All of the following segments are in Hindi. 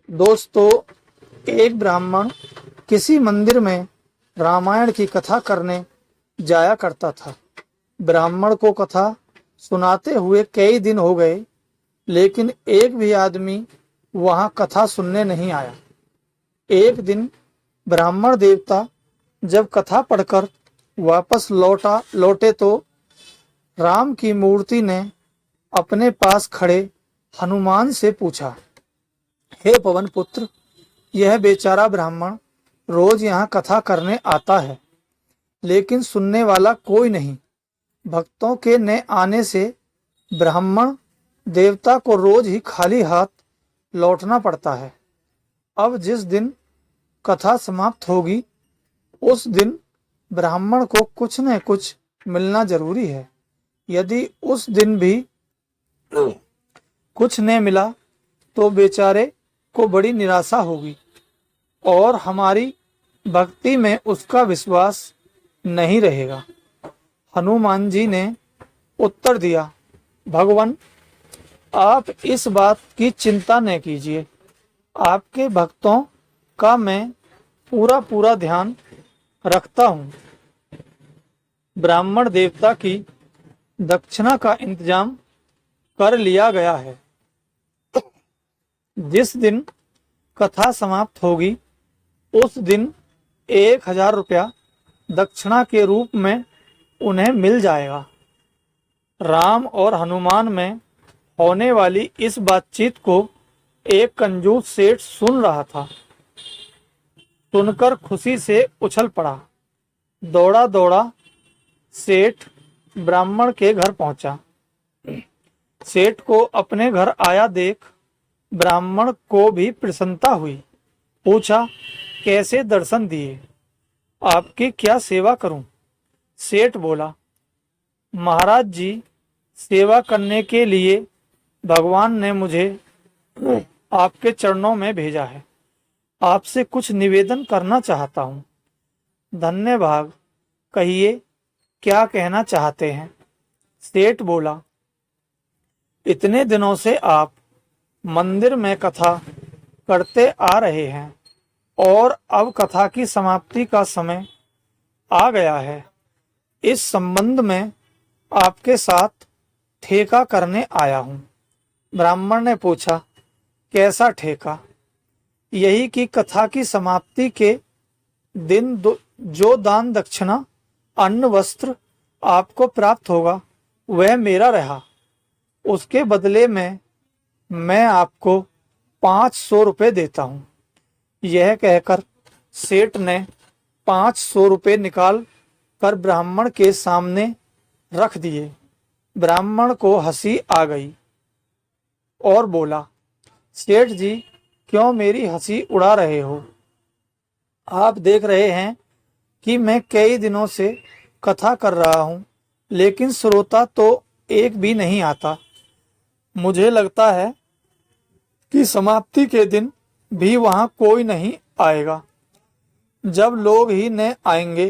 दोस्तों, एक ब्राह्मण किसी मंदिर में रामायण की कथा करने जाया करता था। ब्राह्मण को कथा सुनाते हुए कई दिन हो गए, लेकिन एक भी आदमी वहां कथा सुनने नहीं आया। एक दिन ब्राह्मण देवता जब कथा पढ़कर वापस लौटे तो राम की मूर्ति ने अपने पास खड़े हनुमान से पूछा, हे पवन पुत्र, यह बेचारा ब्राह्मण रोज यहाँ कथा करने आता है, लेकिन सुनने वाला कोई नहीं। भक्तों के न आने से ब्राह्मण देवता को रोज ही खाली हाथ लौटना पड़ता है। अब जिस दिन कथा समाप्त होगी, उस दिन ब्राह्मण को कुछ न कुछ मिलना जरूरी है। यदि उस दिन भी कुछ न मिला तो बेचारे को बड़ी निराशा होगी और हमारी भक्ति में उसका विश्वास नहीं रहेगा। हनुमान जी ने उत्तर दिया, भगवान, आप इस बात की चिंता न कीजिए। आपके भक्तों का मैं पूरा ध्यान रखता हूँ। ब्राह्मण देवता की दक्षिणा का इंतजाम कर लिया गया है। जिस दिन कथा समाप्त होगी, उस दिन 1000 रुपया दक्षिणा के रूप में उन्हें मिल जाएगा। राम और हनुमान में होने वाली इस बातचीत को एक कंजूस सेठ सुन रहा था। सुनकर खुशी से उछल पड़ा। दौड़ा दौड़ा सेठ ब्राह्मण के घर पहुंचा। सेठ को अपने घर आया देख ब्राह्मण को भी प्रसन्नता हुई। पूछा, कैसे दर्शन दिए? आपकी क्या सेवा करूं? सेठ बोला, महाराज जी, सेवा करने के लिए भगवान ने मुझे आपके चरणों में भेजा है। आपसे कुछ निवेदन करना चाहता हूं। धन्यवाद, कहिए, क्या कहना चाहते हैं? सेठ बोला, इतने दिनों से आप मंदिर में कथा करते आ रहे हैं और अब कथा की समाप्ति का समय आ गया है। इस संबंध में आपके साथ ठेका करने आया हूं। ब्राह्मण ने पूछा, कैसा ठेका? यही कि कथा की समाप्ति के दिन जो दान दक्षिणा, अन्न, वस्त्र आपको प्राप्त होगा, वह मेरा रहा। उसके बदले में मैं आपको 500 रुपये देता हूं। यह कहकर सेठ ने 500 रुपये निकाल कर ब्राह्मण के सामने रख दिए। ब्राह्मण को हंसी आ गई और बोला, सेठ जी, क्यों मेरी हंसी उड़ा रहे हो? आप देख रहे हैं कि मैं कई दिनों से कथा कर रहा हूं, लेकिन श्रोता तो एक भी नहीं आता। मुझे लगता है कि समाप्ति के दिन भी वहां कोई नहीं आएगा। जब लोग ही न आएंगे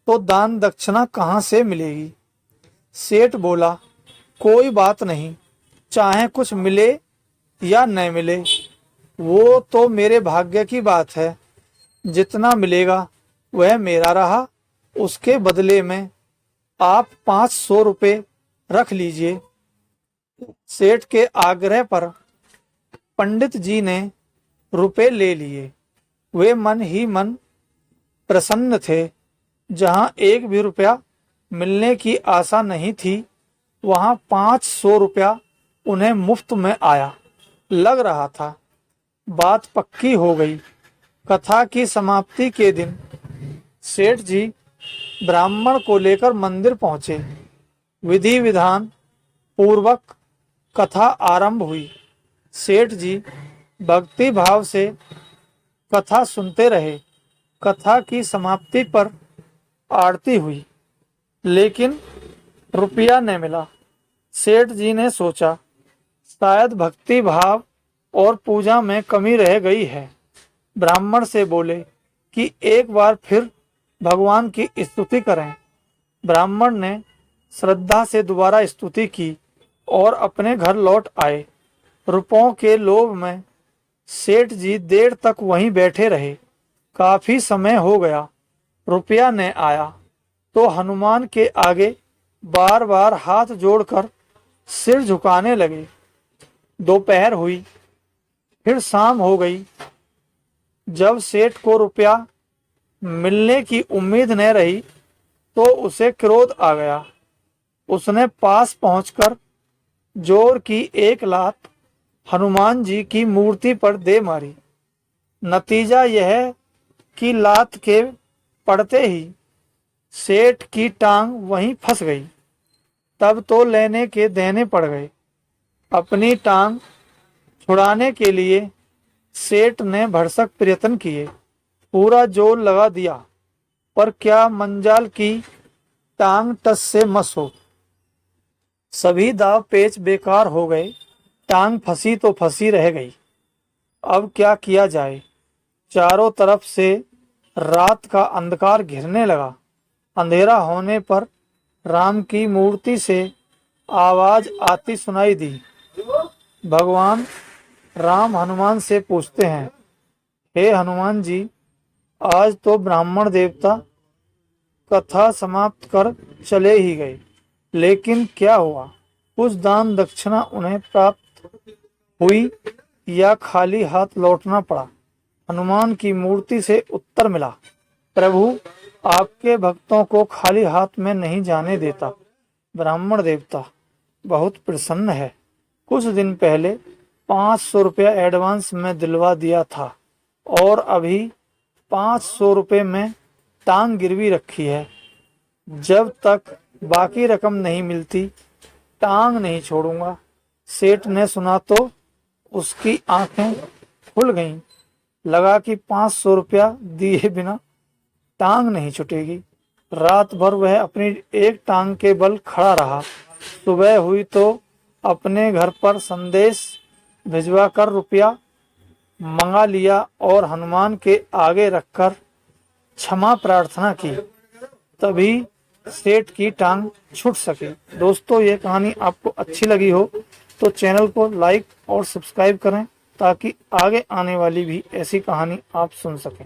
तो दान दक्षिणा कहां से मिलेगी? सेठ बोला, कोई बात नहीं, चाहे कुछ मिले या न मिले, वो तो मेरे भाग्य की बात है। जितना मिलेगा वह मेरा रहा। उसके बदले में आप 500 रुपये रख लीजिए। सेठ के आग्रह पर पंडित जी ने रुपए ले लिए। वे मन ही मन प्रसन्न थे। जहां एक भी रुपया मिलने की आशा नहीं थी, वहां 500 रुपया उन्हें मुफ्त में आया। लग रहा था बात पक्की हो गई। कथा की समाप्ति के दिन सेठ जी ब्राह्मण को लेकर मंदिर पहुंचे। विधि विधान पूर्वक कथा आरंभ हुई। सेठ जी भक्ति भाव से कथा सुनते रहे। कथा की समाप्ति पर आरती हुई, लेकिन रुपया न मिला। सेठ जी ने सोचा, शायद भक्ति भाव और पूजा में कमी रह गई है। ब्राह्मण से बोले कि एक बार फिर भगवान की स्तुति करें। ब्राह्मण ने श्रद्धा से दोबारा स्तुति की और अपने घर लौट आए। रुपयों के लोभ में सेठ जी देर तक वहीं बैठे रहे। काफी समय हो गया, रुपया न आया तो हनुमान के आगे बार बार हाथ जोड़कर सिर झुकाने लगे। दोपहर हुई, फिर शाम हो गई। जब सेठ को रुपया मिलने की उम्मीद न रही तो उसे क्रोध आ गया। उसने पास पहुंचकर जोर की एक लात हनुमान जी की मूर्ति पर दे मारी। नतीजा यह कि लात के पड़ते ही सेठ की टांग वहीं फंस गई। तब तो लेने के देने पड़ गए। अपनी टांग छुड़ाने के लिए सेठ ने भरसक प्रयत्न किए, पूरा जोर लगा दिया, पर क्या मंजाल की टांग टस से मस हो। सभी दाव पेच बेकार हो गए। टांग फंसी तो फंसी रह गई। अब क्या किया जाए। चारों तरफ से रात का अंधकार घिरने लगा। अंधेरा होने पर राम की मूर्ति से आवाज आती सुनाई दी। भगवान राम हनुमान से पूछते हैं, हे हनुमान जी, आज तो ब्राह्मण देवता कथा समाप्त कर चले ही गए, लेकिन क्या हुआ? कुछ दान दक्षिणा उन्हें प्राप्त हुई या खाली हाथ लौटना पड़ा? हनुमान की मूर्ति से उत्तर मिला, प्रभु आपके भक्तों को खाली हाथ में नहीं जाने देता। ब्राह्मण देवता बहुत प्रसन्न है। कुछ दिन पहले 500 रुपया एडवांस में दिलवा दिया था और अभी 500 रुपये में टांग गिरवी रखी है। जब तक बाकी रकम नहीं मिलती टांग नहीं छोड़ूंगा। सेठ ने सुना तो उसकी आंखें खुल गईं। लगा कि 500 रुपया दिए बिना टांग नहीं छूटेगी। रात भर वह अपनी एक टांग के बल खड़ा रहा। सुबह हुई तो अपने घर पर संदेश भिजवा कर रुपया मंगा लिया और हनुमान के आगे रखकर क्षमा प्रार्थना की। तभी सेठ की टांग छूट सकी। दोस्तों, ये कहानी आपको अच्छी लगी हो तो चैनल को लाइक और सब्सक्राइब करें ताकि आगे आने वाली भी ऐसी कहानी आप सुन सकें।